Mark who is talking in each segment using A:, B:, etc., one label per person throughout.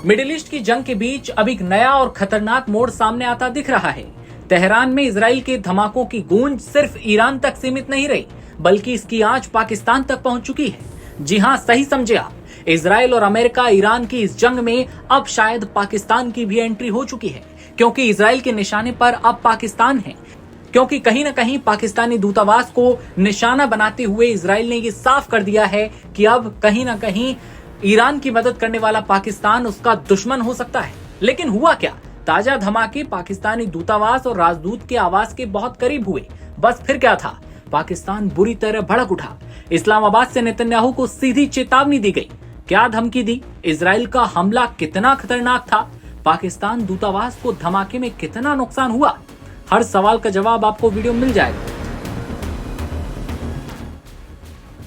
A: Middle east की जंग के बीच अब एक नया और खतरनाक मोड़ सामने आता दिख रहा है। तेहरान में इजराइल के धमाकों की गूंज सिर्फ ईरान तक सीमित नहीं रही, बल्कि इसकी आंच पाकिस्तान तक पहुंच चुकी है। जी हां, सही समझे आप, इजराइल और अमेरिका ईरान की इस जंग में अब शायद पाकिस्तान की भी एंट्री हो चुकी है, क्योंकि इजराइल के निशाने पर अब पाकिस्तान है। क्योंकि कहीं न कहीं पाकिस्तानी दूतावास को निशाना बनाते हुए इजराइल ने ये साफ कर दिया है कि अब कहीं न कहीं ईरान की मदद करने वाला पाकिस्तान उसका दुश्मन हो सकता है। लेकिन हुआ क्या? ताजा धमाके पाकिस्तानी दूतावास और राजदूत के आवास के बहुत करीब हुए। बस फिर क्या था? पाकिस्तान बुरी तरह भड़क उठा। इस्लामाबाद से नेतन्याहू को सीधी चेतावनी दी गई। क्या धमकी दी? इजराइल का हमला कितना खतरनाक था? पाकिस्तान दूतावास को धमाके में कितना नुकसान हुआ? हर सवाल का जवाब आपको वीडियो मिल जाएगा।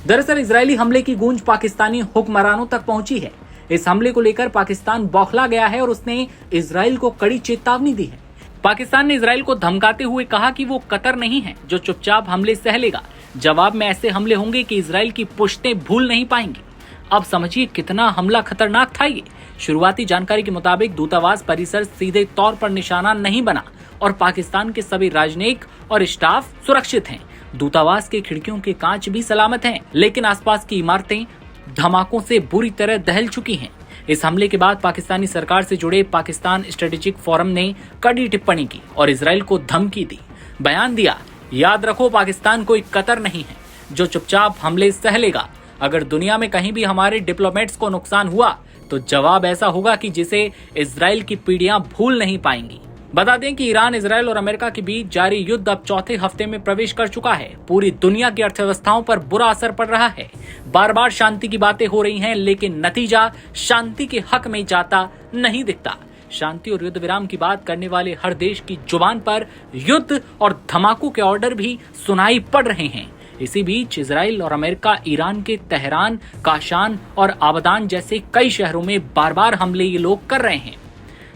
A: दरअसल इजरायली हमले की गूंज पाकिस्तानी हुक्मरानों तक पहुंची है। इस हमले को लेकर पाकिस्तान बौखला गया है और उसने इजराइल को कड़ी चेतावनी दी है। पाकिस्तान ने इजराइल को धमकाते हुए कहा कि वो कतर नहीं है जो चुपचाप हमले सह लेगा। जवाब में ऐसे हमले होंगे कि इजराइल की पुश्तें भूल नहीं पाएंगी। अब समझिए कितना हमला खतरनाक था ये। शुरुआती जानकारी के मुताबिक दूतावास परिसर सीधे तौर पर निशाना नहीं बना और पाकिस्तान के सभी राजनयिक और स्टाफ सुरक्षित हैं। दूतावास के खिड़कियों के कांच भी सलामत हैं, लेकिन आसपास की इमारतें धमाकों से बुरी तरह दहल चुकी हैं। इस हमले के बाद पाकिस्तानी सरकार से जुड़े पाकिस्तान स्ट्रेटेजिक फोरम ने कड़ी टिप्पणी की और इजराइल को धमकी दी। बयान दिया, याद रखो पाकिस्तान कोई कतर नहीं है जो चुपचाप हमले सह लेगा। अगर दुनिया में कहीं भी हमारे डिप्लोमेट्स को नुकसान हुआ तो जवाब ऐसा होगा कि जिसे इजराइल की पीढ़ियां भूल नहीं पाएंगी। बता दें कि ईरान, इजराइल और अमेरिका के बीच जारी युद्ध अब चौथे हफ्ते में प्रवेश कर चुका है। पूरी दुनिया की अर्थव्यवस्थाओं पर बुरा असर पड़ रहा है। बार बार शांति की बातें हो रही हैं, लेकिन नतीजा शांति के हक में जाता नहीं दिखता। शांति और युद्ध विराम की बात करने वाले हर देश की जुबान पर युद्ध और धमाकों के ऑर्डर भी सुनाई पड़ रहे हैं। इसी बीच इजराइल और अमेरिका ईरान के तेहरान, काशान और आबदान जैसे कई शहरों में बार बार हमले ये लोग कर रहे हैं,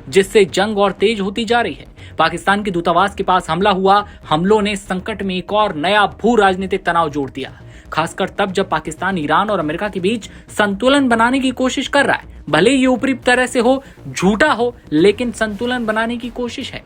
A: जिससे जंग और तेज होती जा रही है। पाकिस्तान के दूतावास के पास हमला हुआ। हमलों ने संकट में एक और नया भू राजनीतिक तनाव जोड़ दिया, खासकर तब जब पाकिस्तान ईरान और अमेरिका के बीच संतुलन बनाने की कोशिश कर रहा है। भले ये ऊपरी तरह से हो, झूठा हो, लेकिन संतुलन बनाने की कोशिश है।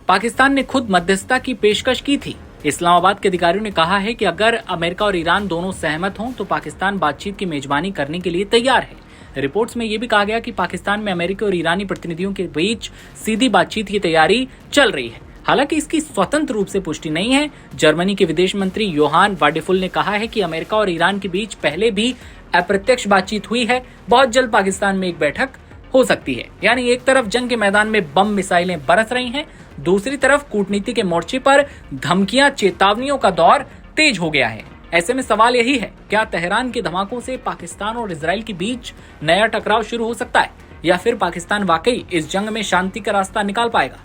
A: पाकिस्तान ने खुद मध्यस्थता की पेशकश की थी। इस्लामाबाद के अधिकारियों ने कहा है कि अगर अमेरिका और ईरान दोनों सहमत हों तो पाकिस्तान बातचीत की मेजबानी करने के लिए तैयार है। रिपोर्ट्स में यह भी कहा गया कि पाकिस्तान में अमेरिकी और ईरानी प्रतिनिधियों के बीच सीधी बातचीत की तैयारी चल रही है। हालांकि इसकी स्वतंत्र रूप से पुष्टि नहीं है। जर्मनी के विदेश मंत्री योहान वाडेफुल ने कहा है कि अमेरिका और ईरान के बीच पहले भी अप्रत्यक्ष बातचीत हुई है। बहुत जल्द पाकिस्तान में एक बैठक हो सकती है। यानी एक तरफ जंग के मैदान में बम मिसाइलें बरस रही हैं, दूसरी तरफ कूटनीति के मोर्चे पर धमकियां, चेतावनियों का दौर तेज हो गया है। ऐसे में सवाल यही है, क्या तेहरान के धमाकों से पाकिस्तान और इजराइल के बीच नया टकराव शुरू हो सकता है, या फिर पाकिस्तान वाकई इस जंग में शांति का रास्ता निकाल पाएगा?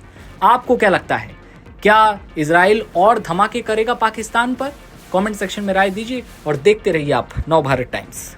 A: आपको क्या लगता है? क्या इजराइल और धमाके करेगा पाकिस्तान पर? कमेंट सेक्शन में राय दीजिए और देखते रहिए आप नव भारत टाइम्स।